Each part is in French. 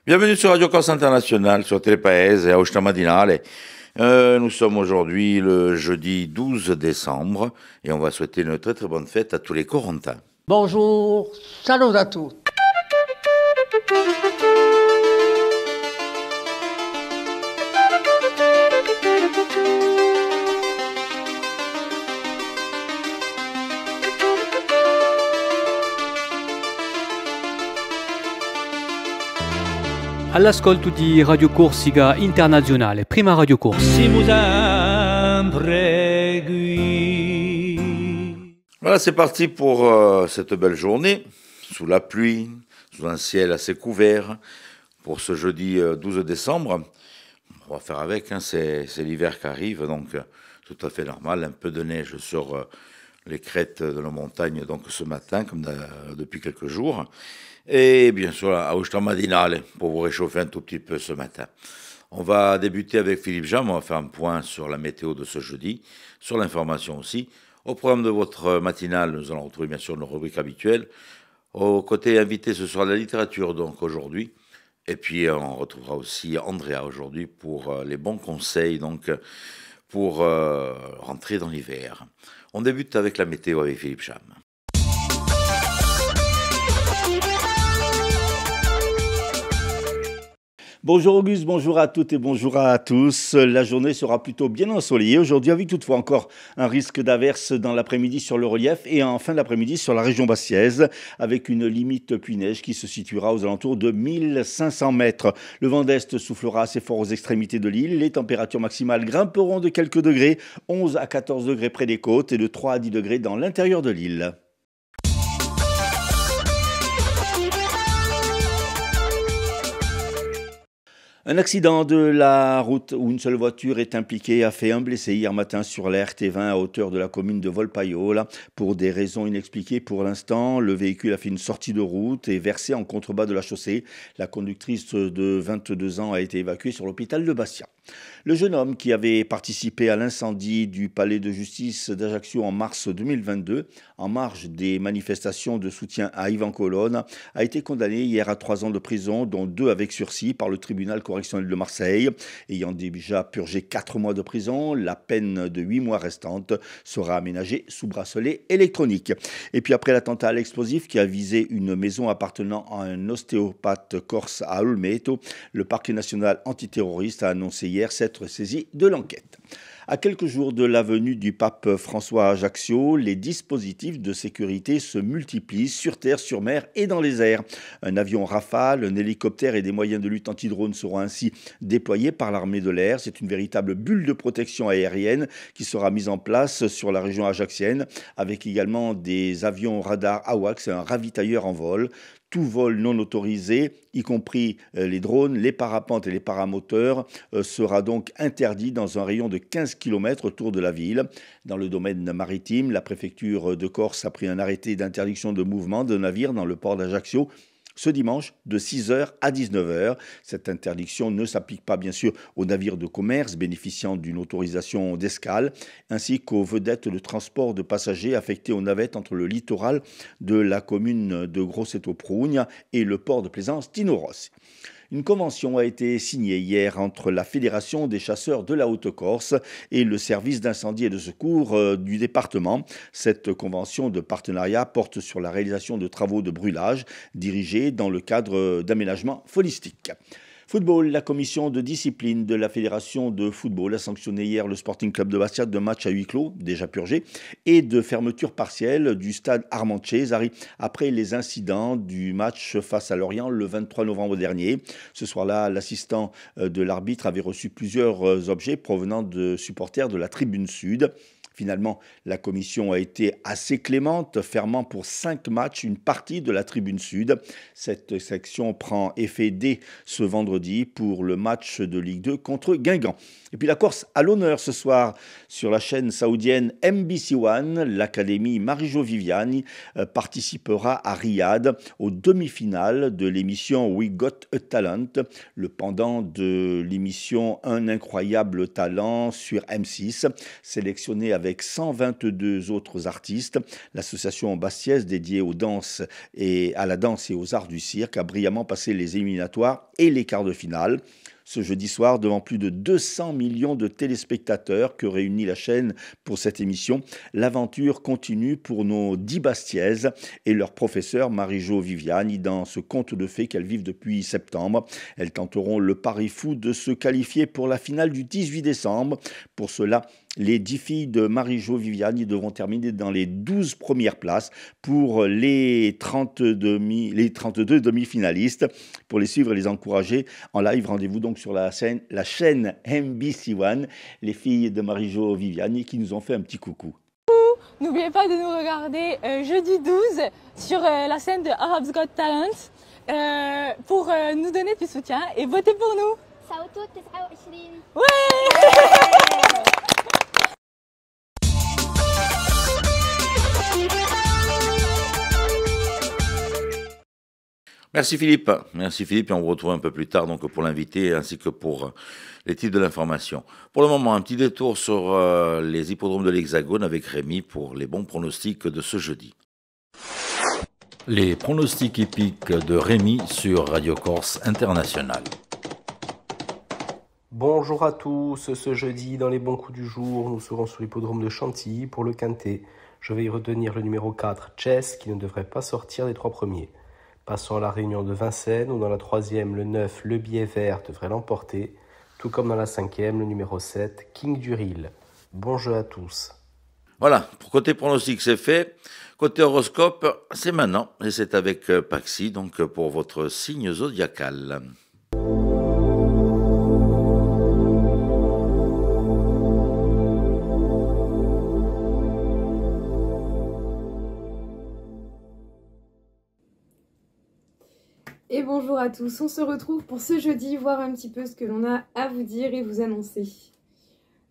Bienvenue sur Radio Corse International, sur Telepaese et à Ostia Madinale. Nous sommes aujourd'hui le jeudi 12 décembre et on va souhaiter une très très bonne fête à tous les Corentins. Bonjour, salut à tous. All'ascolto di Radio Corsica Internazionale, prima Radio Corse. Voilà, c'est parti pour cette belle journée, sous la pluie, sous un ciel assez couvert, pour ce jeudi 12 décembre. On va faire avec, c'est l'hiver qui arrive, donc tout à fait normal, un peu de neige sur les crêtes de la montagne donc ce matin, comme depuis quelques jours. Et bien sûr à Ostia Madinale pour vous réchauffer un tout petit peu ce matin. On va débuter avec Philippe Jam, on va faire un point sur la météo de ce jeudi, sur l'information aussi. Au programme de votre matinale, nous allons retrouver bien sûr nos rubriques habituelles. Au côté invité, ce sera la littérature donc aujourd'hui. Et puis on retrouvera aussi Andrea aujourd'hui pour les bons conseils donc pour rentrer dans l'hiver. On débute avec la météo avec Philippe Jam. Bonjour Auguste, bonjour à toutes et bonjour à tous. La journée sera plutôt bien ensoleillée aujourd'hui avec toutefois encore un risque d'averse dans l'après-midi sur le relief et en fin d'après-midi sur la région bassiaise avec une limite pluie-neige qui se situera aux alentours de 1500 mètres. Le vent d'est soufflera assez fort aux extrémités de l'île. Les températures maximales grimperont de quelques degrés, 11 à 14 degrés près des côtes et de 3 à 10 degrés dans l'intérieur de l'île. Un accident de la route où une seule voiture est impliquée a fait un blessé hier matin sur la RT20 à hauteur de la commune de Volpaiola. Pour des raisons inexpliquées pour l'instant, le véhicule a fait une sortie de route et versé en contrebas de la chaussée. La conductrice de 22 ans a été évacuée sur l'hôpital de Bastia. Le jeune homme qui avait participé à l'incendie du palais de justice d'Ajaccio en mars 2022, en marge des manifestations de soutien à Yvan Colonne, a été condamné hier à 3 ans de prison, dont 2 avec sursis par le tribunal correctionnel de Marseille. Ayant déjà purgé 4 mois de prison, la peine de 8 mois restante sera aménagée sous bracelet électronique. Et puis après l'attentat à l'explosif qui a visé une maison appartenant à un ostéopathe corse à Olmeto, le parquet national antiterroriste a annoncé hier s'être saisi de l'enquête. À quelques jours de la venue du pape François à Ajaccio, les dispositifs de sécurité se multiplient sur terre, sur mer et dans les airs. Un avion Rafale, un hélicoptère et des moyens de lutte anti-drone seront ainsi déployés par l'armée de l'air. C'est une véritable bulle de protection aérienne qui sera mise en place sur la région ajaxienne, avec également des avions radar AWACS et un ravitailleur en vol. Tout vol non autorisé, y compris les drones, les parapentes et les paramoteurs, sera donc interdit dans un rayon de 15 km autour de la ville. Dans le domaine maritime, la préfecture de Corse a pris un arrêté d'interdiction de mouvement de navires dans le port d'Ajaccio ce dimanche de 6h à 19h. Cette interdiction ne s'applique pas bien sûr aux navires de commerce bénéficiant d'une autorisation d'escale ainsi qu'aux vedettes de transport de passagers affectés aux navettes entre le littoral de la commune de Grosseto-Prougne et le port de plaisance d'Ino-Rossi. Une convention a été signée hier entre la Fédération des chasseurs de la Haute-Corse et le service d'incendie et de secours du département. Cette convention de partenariat porte sur la réalisation de travaux de brûlage dirigés dans le cadre d'aménagements faunistiques. Football, la commission de discipline de la Fédération de football a sanctionné hier le Sporting Club de Bastia de match à huis clos, déjà purgé, et de fermeture partielle du stade Armand Cesari après les incidents du match face à Lorient le 23 novembre dernier. Ce soir-là, l'assistant de l'arbitre avait reçu plusieurs objets provenant de supporters de la tribune sud. Finalement, la commission a été assez clémente, fermant pour 5 matchs une partie de la tribune sud. Cette section prend effet dès ce vendredi vendredi pour le match de Ligue 2 contre Guingamp. Et puis la Corse à l'honneur ce soir sur la chaîne saoudienne MBC One. L'Académie Marie-Jo Viviani participera à Riyad aux demi-finales de l'émission We Got a Talent, le pendant de l'émission Un incroyable talent sur M6, sélectionné avec 122 autres artistes. L'association bastiaise dédiée aux danses et à la danse et aux arts du cirque a brillamment passé les éliminatoires et les quarts de finale. Ce jeudi soir, devant plus de 200 millions de téléspectateurs que réunit la chaîne pour cette émission, l'aventure continue pour nos 10 Bastiaises et leur professeur Marie-Jo Viviani dans ce conte de fées qu'elles vivent depuis septembre. Elles tenteront le pari fou de se qualifier pour la finale du 18 décembre. Pour cela, les 10 filles de Marie-Jo Viviani devront terminer dans les 12 premières places pour les 32 demi-finalistes. Pour les suivre et les encourager en live, rendez-vous donc sur la chaîne MBC One, les filles de Marie-Jo Viviani qui nous ont fait un petit coucou. N'oubliez pas de nous regarder jeudi 12 sur la scène de Arabs Got Talent pour nous donner du soutien et voter pour nous. صوتوا 29. Ouais. Merci Philippe. Merci Philippe et on vous retrouve un peu plus tard donc pour l'invité ainsi que pour les titres de l'information. Pour le moment, un petit détour sur les hippodromes de l'Hexagone avec Rémi pour les bons pronostics de ce jeudi. Les pronostics hippiques de Rémi sur Radio Corse International. Bonjour à tous, ce jeudi dans les bons coups du jour, nous serons sur l'hippodrome de Chantilly pour le quintet. Je vais y retenir le numéro 4, Chess, qui ne devrait pas sortir des 3 premiers. Passons à la réunion de Vincennes, où dans la 3e, le 9, le billet vert devrait l'emporter, tout comme dans la 5e, le numéro 7, King du Ril. Bon jeu à tous. Voilà, pour côté pronostic c'est fait, côté horoscope c'est maintenant, et c'est avec Paxi, donc pour votre signe zodiacal. Et bonjour à tous, on se retrouve pour ce jeudi, voir un petit peu ce que l'on a à vous dire et vous annoncer.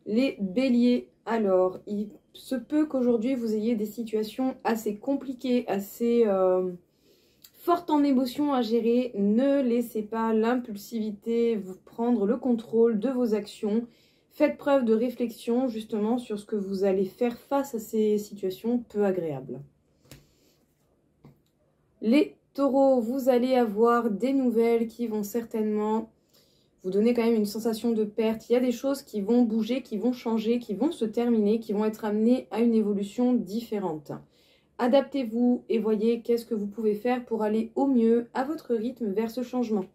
Les béliers, alors, il se peut qu'aujourd'hui vous ayez des situations assez compliquées, assez fortes en émotions à gérer. Ne laissez pas l'impulsivité vous prendre le contrôle de vos actions. Faites preuve de réflexion justement sur ce que vous allez faire face à ces situations peu agréables. Les Taureaux, vous allez avoir des nouvelles qui vont certainement vous donner quand même une sensation de perte. Il y a des choses qui vont bouger, qui vont changer, qui vont se terminer, qui vont être amenées à une évolution différente. Adaptez-vous et voyez qu'est-ce que vous pouvez faire pour aller au mieux à votre rythme vers ce changement.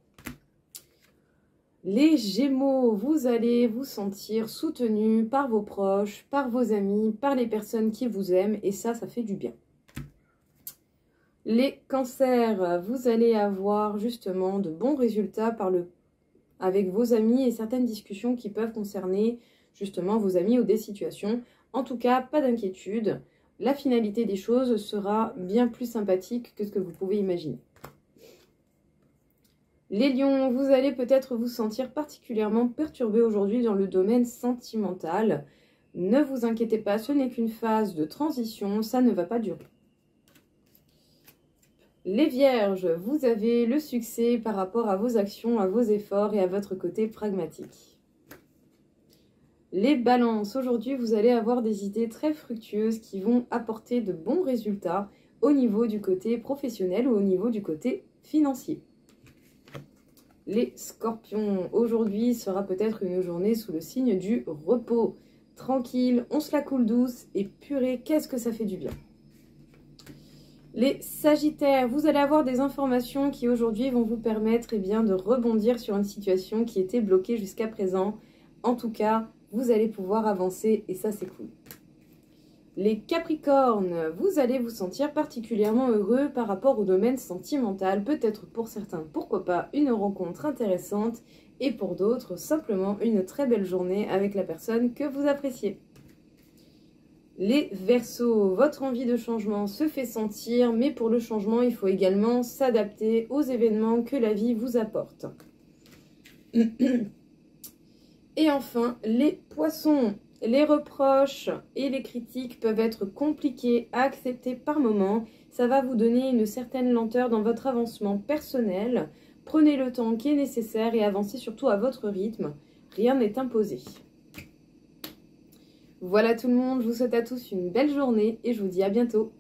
Les Gémeaux, vous allez vous sentir soutenus par vos proches, par vos amis, par les personnes qui vous aiment et ça fait du bien. Les Cancers, vous allez avoir justement de bons résultats avec vos amis et certaines discussions qui peuvent concerner justement vos amis ou des situations. En tout cas, pas d'inquiétude. La finalité des choses sera bien plus sympathique que ce que vous pouvez imaginer. Les Lions, vous allez peut-être vous sentir particulièrement perturbé aujourd'hui dans le domaine sentimental. Ne vous inquiétez pas, ce n'est qu'une phase de transition, ça ne va pas durer. Les Vierges, vous avez le succès par rapport à vos actions, à vos efforts et à votre côté pragmatique. Les Balances, aujourd'hui vous allez avoir des idées très fructueuses qui vont apporter de bons résultats au niveau du côté professionnel ou au niveau du côté financier. Les Scorpions, aujourd'hui sera peut-être une journée sous le signe du repos. Tranquille, on se la coule douce et purée, qu'est-ce que ça fait du bien. Les Sagittaires, vous allez avoir des informations qui aujourd'hui vont vous permettre de rebondir sur une situation qui était bloquée jusqu'à présent. En tout cas, vous allez pouvoir avancer et ça c'est cool. Les Capricornes, vous allez vous sentir particulièrement heureux par rapport au domaine sentimental. Peut-être pour certains, pourquoi pas, une rencontre intéressante et pour d'autres, simplement une très belle journée avec la personne que vous appréciez. Les Verseaux, votre envie de changement se fait sentir, mais pour le changement, il faut également s'adapter aux événements que la vie vous apporte. Et enfin, les poissons. Les reproches et les critiques peuvent être compliqués à accepter par moments. Ça va vous donner une certaine lenteur dans votre avancement personnel. Prenez le temps qui est nécessaire et avancez surtout à votre rythme. Rien n'est imposé. Voilà tout le monde, je vous souhaite à tous une belle journée et je vous dis à bientôt.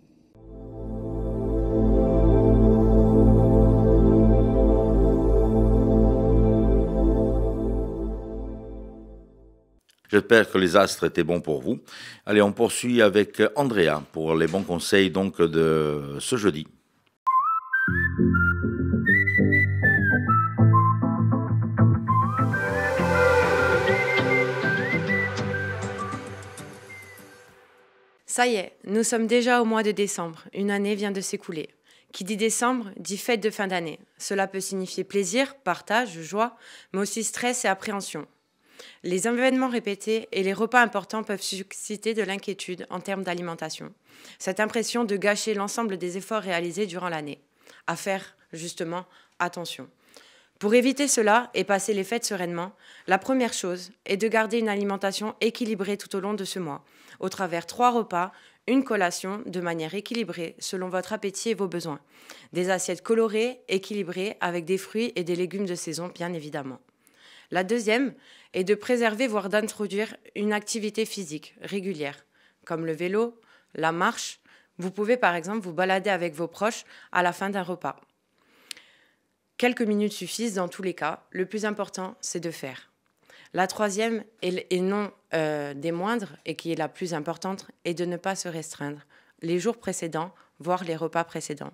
J'espère que les astres étaient bons pour vous. Allez, on poursuit avec Andrea pour les bons conseils donc de ce jeudi. Ça y est, nous sommes déjà au mois de décembre. Une année vient de s'écouler. Qui dit décembre, dit fête de fin d'année. Cela peut signifier plaisir, partage, joie, mais aussi stress et appréhension. Les événements répétés et les repas importants peuvent susciter de l'inquiétude en termes d'alimentation. Cette impression de gâcher l'ensemble des efforts réalisés durant l'année. À faire, justement, attention. Pour éviter cela et passer les fêtes sereinement, la première chose est de garder une alimentation équilibrée tout au long de ce mois, au travers 3 repas, une collation de manière équilibrée selon votre appétit et vos besoins. Des assiettes colorées, équilibrées, avec des fruits et des légumes de saison, bien évidemment. La deuxième est de préserver, voire d'introduire une activité physique régulière, comme le vélo, la marche. Vous pouvez par exemple vous balader avec vos proches à la fin d'un repas. Quelques minutes suffisent dans tous les cas. Le plus important, c'est de faire. La troisième, et non des moindres, et qui est la plus importante, est de ne pas se restreindre les jours précédents, voire les repas précédents.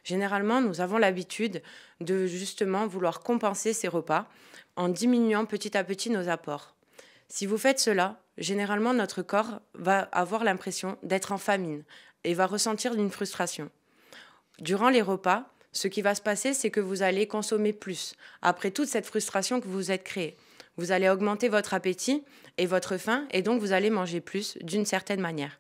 Généralement, nous avons l'habitude de justement vouloir compenser ces repas en diminuant petit à petit nos apports. Si vous faites cela, généralement notre corps va avoir l'impression d'être en famine et va ressentir une frustration. Durant les repas, ce qui va se passer, c'est que vous allez consommer plus, après toute cette frustration que vous vous êtes créée. Vous allez augmenter votre appétit et votre faim, et donc vous allez manger plus d'une certaine manière.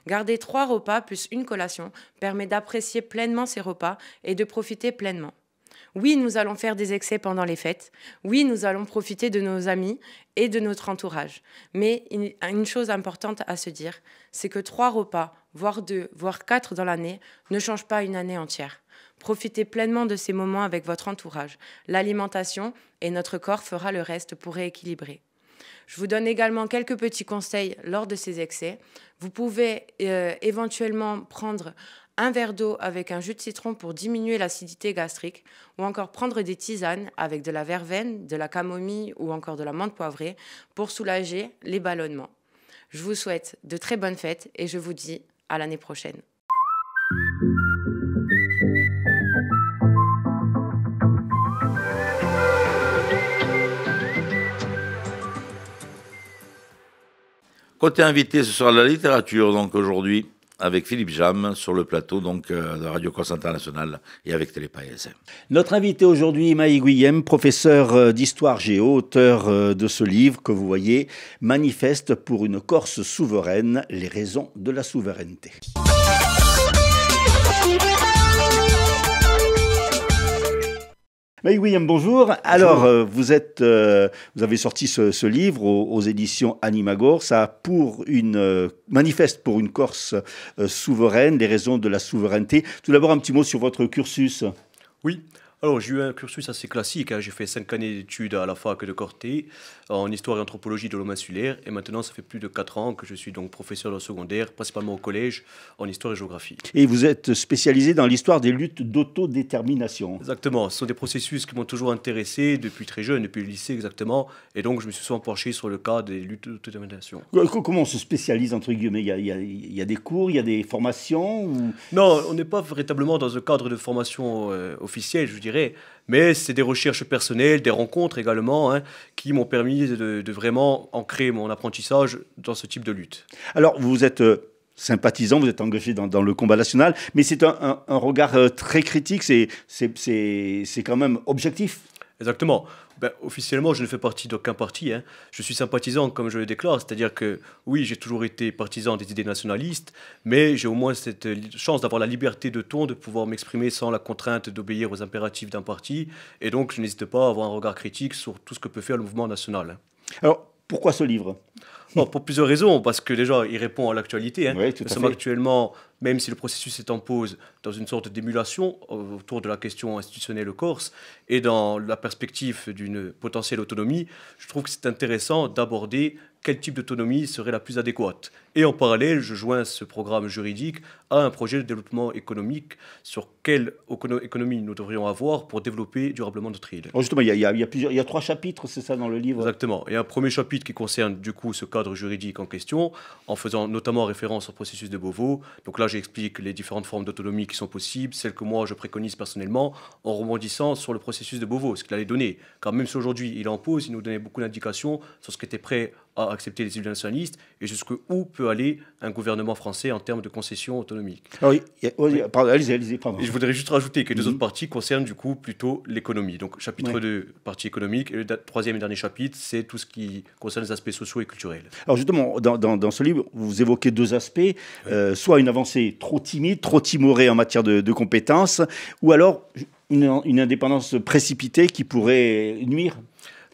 Garder 3 repas plus une collation permet d'apprécier pleinement ces repas et de profiter pleinement. Oui, nous allons faire des excès pendant les fêtes. Oui, nous allons profiter de nos amis et de notre entourage. Mais une chose importante à se dire, c'est que 3 repas, voire 2, voire 4 dans l'année, ne changent pas une année entière. Profitez pleinement de ces moments avec votre entourage. L'alimentation et notre corps fera le reste pour rééquilibrer. Je vous donne également quelques petits conseils lors de ces excès. Vous pouvez éventuellement prendre un verre d'eau avec un jus de citron pour diminuer l'acidité gastrique, ou encore prendre des tisanes avec de la verveine, de la camomille ou encore de la menthe poivrée pour soulager les ballonnements. Je vous souhaite de très bonnes fêtes et je vous dis à l'année prochaine. Côté invité, ce sera la littérature, donc aujourd'hui, avec Philippe Jam sur le plateau donc, de Radio Corse Internationale et avec Télépaïs. Notre invité aujourd'hui, Maï Guillem, professeur d'histoire géo, auteur de ce livre que vous voyez, Manifeste pour une Corse souveraine, les raisons de la souveraineté. Maï Guillem, bonjour. Alors, vous avez sorti ce livre aux éditions Animagor. Ça a pour manifeste pour une Corse souveraine, les raisons de la souveraineté. Tout d'abord, un petit mot sur votre cursus. Oui. Alors, j'ai eu un cursus assez classique. J'ai fait 5 années d'études à la fac de Corté, en histoire et anthropologie de l'homme insulaire. Et maintenant, ça fait plus de 4 ans que je suis donc professeur de secondaire, principalement au collège, en histoire et géographie. Et vous êtes spécialisé dans l'histoire des luttes d'autodétermination. Exactement. Ce sont des processus qui m'ont toujours intéressé depuis très jeune, depuis le lycée exactement. Et donc, je me suis souvent penché sur le cas des luttes d'autodétermination. Comment on se spécialise, entre guillemets ? Il y a des cours, il y a des formations ou... Non, on n'est pas véritablement dans un cadre de formation officiel, je dirais. Mais c'est des recherches personnelles, des rencontres également, qui m'ont permis de vraiment ancrer mon apprentissage dans ce type de lutte. Alors, vous êtes sympathisant, vous êtes engagé dans le combat national, mais c'est un regard très critique, c'est quand même objectif. Exactement. Ben, officiellement, je ne fais partie d'aucun parti, hein. Je suis sympathisant, comme je le déclare, c'est-à-dire que oui, j'ai toujours été partisan des idées nationalistes, mais j'ai au moins cette chance d'avoir la liberté de ton, de pouvoir m'exprimer sans la contrainte d'obéir aux impératifs d'un parti, et donc je n'hésite pas à avoir un regard critique sur tout ce que peut faire le mouvement national, hein. Alors, pourquoi ce livre? Bon, pour plusieurs raisons, parce que déjà, il répond à l'actualité, hein. Oui, tout Nous à sommes fait. actuellement, même si le processus est en pause, dans une sorte d'émulation autour de la question institutionnelle corse et dans la perspective d'une potentielle autonomie. Je trouve que c'est intéressant d'aborder quel type d'autonomie serait la plus adéquate. Et en parallèle, je joins ce programme juridique à un projet de développement économique sur quelle économie nous devrions avoir pour développer durablement notre île. Alors justement, il y a 3 chapitres, c'est ça, dans le livre? Exactement. Il y a un premier chapitre qui concerne du coup ce cadre juridique en question, en faisant notamment référence au processus de Beauvau. Donc là, j'explique les différentes formes d'autonomie qui sont possibles, celles que moi je préconise personnellement, en rebondissant sur le processus de Beauvau, ce qu'il allait donner. Car même si aujourd'hui il est en pause, il nous donnait beaucoup d'indications sur ce qui était prêt à accepter les idées nationalistes et jusqu'où peut aller un gouvernement français en termes de concessions autonomiques. Alors, allez-y, pardon. Et je voudrais juste rajouter que les deux autres parties concernent du coup plutôt l'économie. Donc chapitre 2, partie économique, et le troisième et dernier chapitre, c'est tout ce qui concerne les aspects sociaux et culturels. Alors justement, dans ce livre, vous évoquez 2 aspects, soit une avancée trop timide, trop timorée en matière de compétences, ou alors une indépendance précipitée qui pourrait nuire.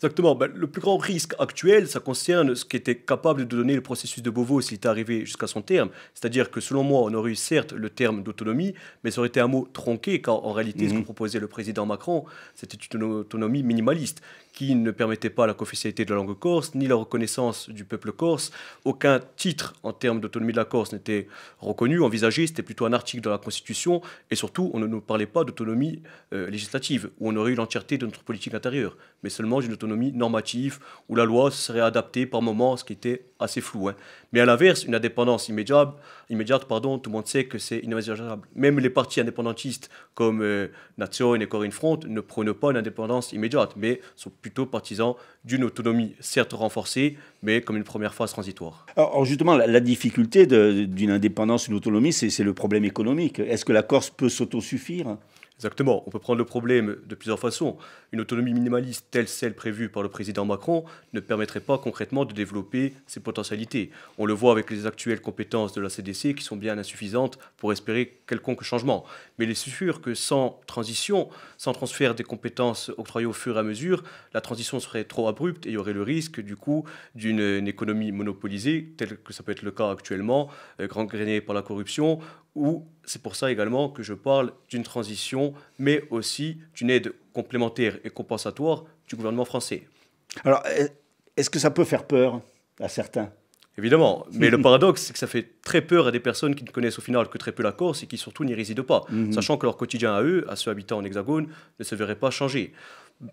Exactement. Ben, le plus grand risque actuel, ça concerne ce qu'était capable de donner le processus de Beauvau s'il était arrivé jusqu'à son terme. C'est-à-dire que selon moi, on aurait eu certes le terme d'autonomie, mais ça aurait été un mot tronqué, car en réalité, ce que proposait le président Macron, c'était une autonomie minimaliste qui ne permettait pas la co-officialité de la langue corse, ni la reconnaissance du peuple corse. Aucun titre en termes d'autonomie de la Corse n'était reconnu, envisagé. C'était plutôt un article de la Constitution. Et surtout, on ne nous parlait pas d'autonomie législative, où on aurait eu l'entièreté de notre politique intérieure, mais seulement d'une autonomie normative, où la loi serait adaptée par moments, ce qui était assez flou, hein. Mais à l'inverse, une indépendance immédiate, tout le monde sait que c'est inenvisageable. Même les partis indépendantistes comme Nation et Corinne Front ne prônent pas une indépendance immédiate, mais sont plutôt partisans d'une autonomie certes renforcée, mais comme une première phase transitoire. Alors justement, la difficulté d'une indépendance, une autonomie, c'est le problème économique. Est-ce que la Corse peut s'autosuffire ? Exactement. On peut prendre le problème de plusieurs façons. Une autonomie minimaliste telle celle prévue par le président Macron ne permettrait pas concrètement de développer ses potentialités. On le voit avec les actuelles compétences de la CDC qui sont bien insuffisantes pour espérer quelconque changement. Mais il est sûr que sans transition, sans transfert des compétences octroyées au fur et à mesure, la transition serait trop abrupte et il y aurait le risque du coup d'une économie monopolisée, tel que ça peut être le cas actuellement, gangrénée par la corruption, ou c'est pour ça également que je parle d'une transition, mais aussi d'une aide complémentaire et compensatoire du gouvernement français. Alors, est-ce que ça peut faire peur à certains ? Évidemment, mais le paradoxe, c'est que ça fait très peur à des personnes qui ne connaissent au final que très peu la Corse et qui surtout n'y résident pas, sachant que leur quotidien à eux, à ceux habitant en Hexagone, ne se verrait pas changer.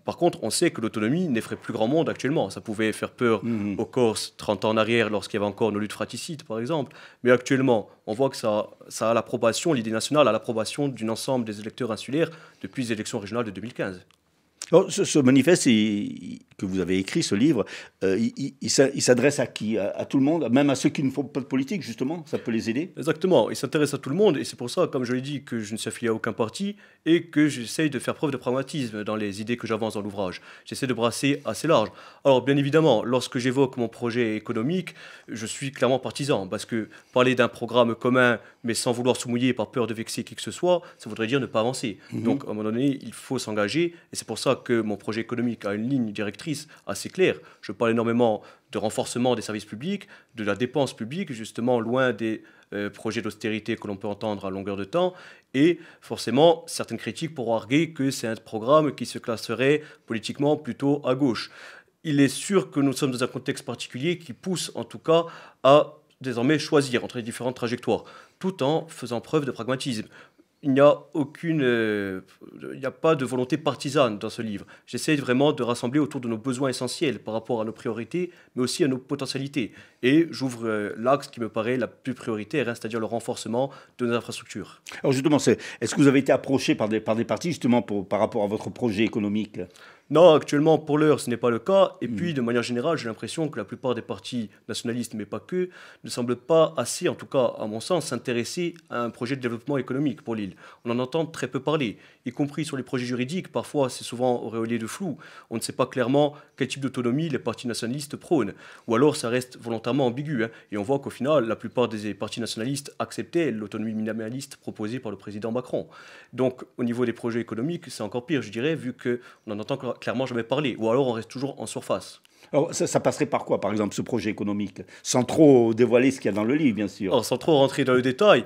Par contre, on sait que l'autonomie n'effraie plus grand monde actuellement. Ça pouvait faire peur aux Corses 30 ans en arrière lorsqu'il y avait encore nos luttes fratricides, par exemple. Mais actuellement, on voit que ça a l'approbation, l'idée nationale a l'approbation d'un ensemble des électeurs insulaires depuis les élections régionales de 2015. Alors, ce manifeste que vous avez écrit, ce livre, il s'adresse à qui ? À tout le monde, même à ceux qui ne font pas de politique, justement. Ça peut les aider ? Exactement, il s'intéresse à tout le monde et c'est pour ça, comme je l'ai dit, que je ne suis affilié à aucun parti et que j'essaye de faire preuve de pragmatisme dans les idées que j'avance dans l'ouvrage. J'essaie de brasser assez large. Alors bien évidemment, lorsque j'évoque mon projet économique, je suis clairement partisan parce que parler d'un programme commun mais sans vouloir se mouiller par peur de vexer qui que ce soit, ça voudrait dire ne pas avancer. Donc à un moment donné, il faut s'engager et c'est pour ça que mon projet économique a une ligne directrice assez claire. Je parle énormément de renforcement des services publics, de la dépense publique, justement loin des projets d'austérité que l'on peut entendre à longueur de temps. Et forcément, certaines critiques pourront arguer que c'est un programme qui se classerait politiquement plutôt à gauche. Il est sûr que nous sommes dans un contexte particulier qui pousse en tout cas à désormais choisir entre les différentes trajectoires, tout en faisant preuve de pragmatisme. Il n'y a pas de volonté partisane dans ce livre. J'essaie vraiment de rassembler autour de nos besoins essentiels par rapport à nos priorités, mais aussi à nos potentialités. Et j'ouvre l'axe qui me paraît la plus prioritaire, c'est-à-dire le renforcement de nos infrastructures. Alors justement, est-ce que vous avez été approché par des partis justement par rapport à votre projet économique ? Non, actuellement, pour l'heure, ce n'est pas le cas. Et puis, de manière générale, j'ai l'impression que la plupart des partis nationalistes, mais pas que, ne semblent pas assez, en tout cas à mon sens, s'intéresser à un projet de développement économique pour l'île. On en entend très peu parler, y compris sur les projets juridiques. Parfois, c'est souvent auréolé de flou. On ne sait pas clairement quel type d'autonomie les partis nationalistes prônent. Ou alors, ça reste volontairement ambigu. Et on voit qu'au final, la plupart des partis nationalistes acceptaient l'autonomie minimaliste proposée par le président Macron. Donc, au niveau des projets économiques, c'est encore pire, je dirais, vu qu'on en entend clairement jamais parler. Ou alors, on reste toujours en surface. Alors, ça passerait par quoi, par exemple, ce projet économique? Sans trop dévoiler ce qu'il y a dans le livre, bien sûr. Alors, sans trop rentrer dans le détail,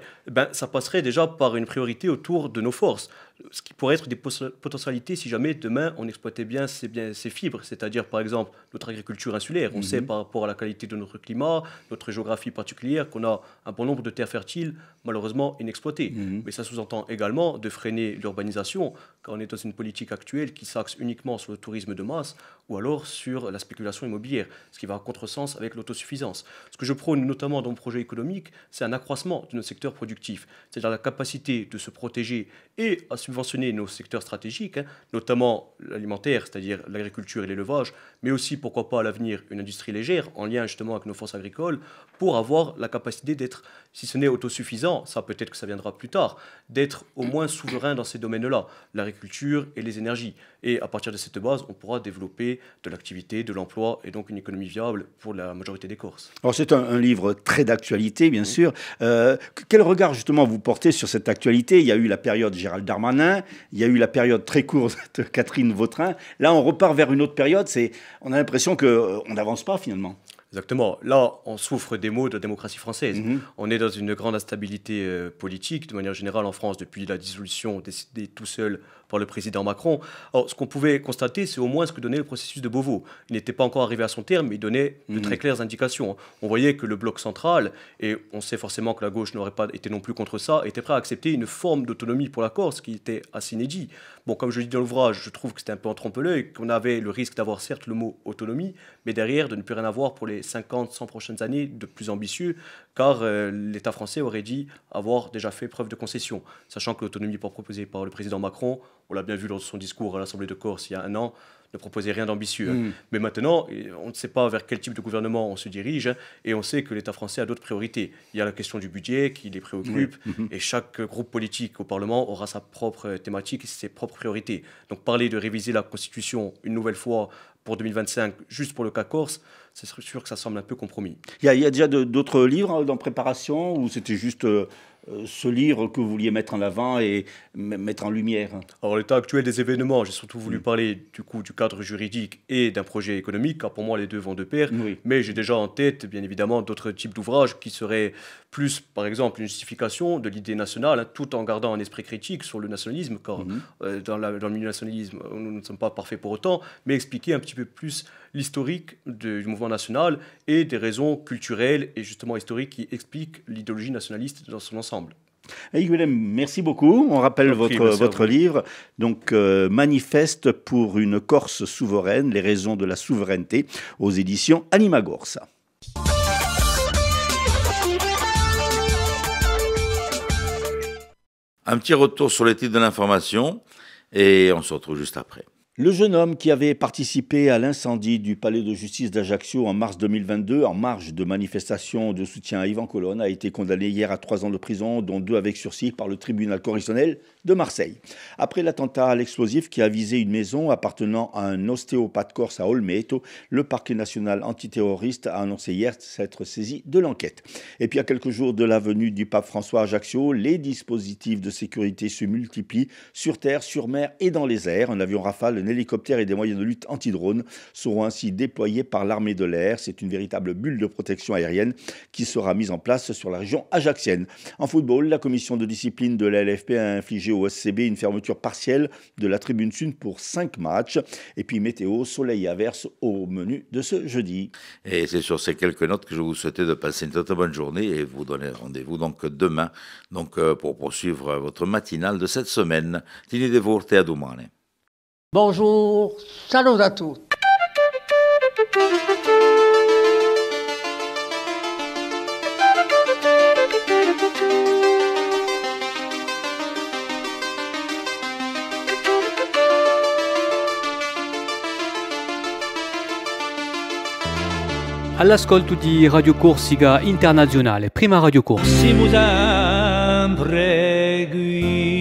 ça passerait déjà par une priorité autour de nos forces. Ce qui pourrait être des potentialités si jamais demain on exploitait bien ces fibres, c'est-à-dire par exemple notre agriculture insulaire. On sait par rapport à la qualité de notre climat, notre géographie particulière, qu'on a un bon nombre de terres fertiles malheureusement inexploitées. Mais ça sous-entend également de freiner l'urbanisation, car on est dans une politique actuelle qui s'axe uniquement sur le tourisme de masse ou alors sur la spéculation immobilière, ce qui va à contresens avec l'autosuffisance. Ce que je prône notamment dans mon projet économique, c'est un accroissement de nos secteurs productifs, c'est-à-dire la capacité de se protéger et à subventionner nos secteurs stratégiques, notamment l'alimentaire, c'est-à-dire l'agriculture et l'élevage, mais aussi, pourquoi pas à l'avenir, une industrie légère, en lien justement avec nos forces agricoles, pour avoir la capacité d'être, si ce n'est autosuffisant, ça peut-être que ça viendra plus tard, d'être au moins souverain dans ces domaines-là, l'agriculture et les énergies. Et à partir de cette base, on pourra développer de l'activité, de l'emploi et donc une économie viable pour la majorité des Corses. Alors c'est un livre très d'actualité, bien sûr. Quel regard justement vous portez sur cette actualité? Il y a eu la période Gérald Darmanin, il y a eu la période très courte de Catherine Vautrin. Là, on repart vers une autre période. On a l'impression qu'on n'avance pas finalement. Exactement. Là, on souffre des maux de la démocratie française. On est dans une grande instabilité politique, de manière générale en France, depuis la dissolution décidée tout seul par le président Macron. Alors, ce qu'on pouvait constater, c'est au moins ce que donnait le processus de Beauvau. Il n'était pas encore arrivé à son terme, mais il donnait de très claires indications. On voyait que le bloc central, et on sait forcément que la gauche n'aurait pas été non plus contre ça, était prêt à accepter une forme d'autonomie pour la Corse, qui était assez inédit. Bon, comme je le dis dans l'ouvrage, je trouve que c'était un peu en trompe-l'œil, qu'on avait le risque d'avoir certes le mot autonomie, mais derrière de ne plus rien avoir pour les 50, 100 prochaines années de plus ambitieux, car l'État français aurait dit avoir déjà fait preuve de concession, sachant que l'autonomie proposée par le président Macron, on l'a bien vu lors de son discours à l'Assemblée de Corse il y a un an, ne proposait rien d'ambitieux. Mais maintenant, on ne sait pas vers quel type de gouvernement on se dirige, et on sait que l'État français a d'autres priorités. Il y a la question du budget qui les préoccupe, et chaque groupe politique au Parlement aura sa propre thématique et ses propres priorités. Donc parler de réviser la Constitution une nouvelle fois pour 2025, juste pour le cas Corse, c'est sûr que ça semble un peu compromis. Il y a déjà d'autres livres en préparation, ou c'était juste ce livre que vous vouliez mettre en avant et mettre en lumière? Alors, l'état actuel des événements, j'ai surtout voulu parler du cadre juridique et d'un projet économique, car pour moi les deux vont de pair. Mais j'ai déjà en tête, bien évidemment, d'autres types d'ouvrages qui seraient plus, par exemple, une justification de l'idée nationale, tout en gardant un esprit critique sur le nationalisme, car dans le milieu nationalisme, nous ne sommes pas parfaits pour autant, mais expliquer un petit peu plus l'historique du mouvement national et des raisons culturelles et justement historiques qui expliquent l'idéologie nationaliste dans son ensemble. Willem, merci beaucoup. On rappelle votre livre, donc Manifeste pour une Corse souveraine, les raisons de la souveraineté, aux éditions Animagors. Un petit retour sur les titres de l'information et on se retrouve juste après. Le jeune homme qui avait participé à l'incendie du palais de justice d'Ajaccio en mars 2022, en marge de manifestations de soutien à Yvan Colonne, a été condamné hier à 3 ans de prison, dont 2 avec sursis par le tribunal correctionnel de Marseille. Après l'attentat à l'explosif qui a visé une maison appartenant à un ostéopathe corse à Olmeto, le parquet national antiterroriste a annoncé hier s'être saisi de l'enquête. Et puis à quelques jours de la venue du pape François à Ajaccio, les dispositifs de sécurité se multiplient sur terre, sur mer et dans les airs. Un avion Rafale, un hélicoptère et des moyens de lutte anti-drone seront ainsi déployés par l'armée de l'air. C'est une véritable bulle de protection aérienne qui sera mise en place sur la région ajaxienne. En football, la commission de discipline de la LFP a infligé au SCB une fermeture partielle de la tribune sud pour 5 matchs. Et puis météo, soleil et averse au menu de ce jeudi. Et c'est sur ces quelques notes que je vous souhaitais de passer une très bonne journée et vous donner rendez-vous donc demain pour poursuivre votre matinale de cette semaine. Tini de Vorte à domani. Bonjour, salut à tous. all'ascolto di Radio Corsica Internazionale, prima Radio Corsa. Siamo sempre qui.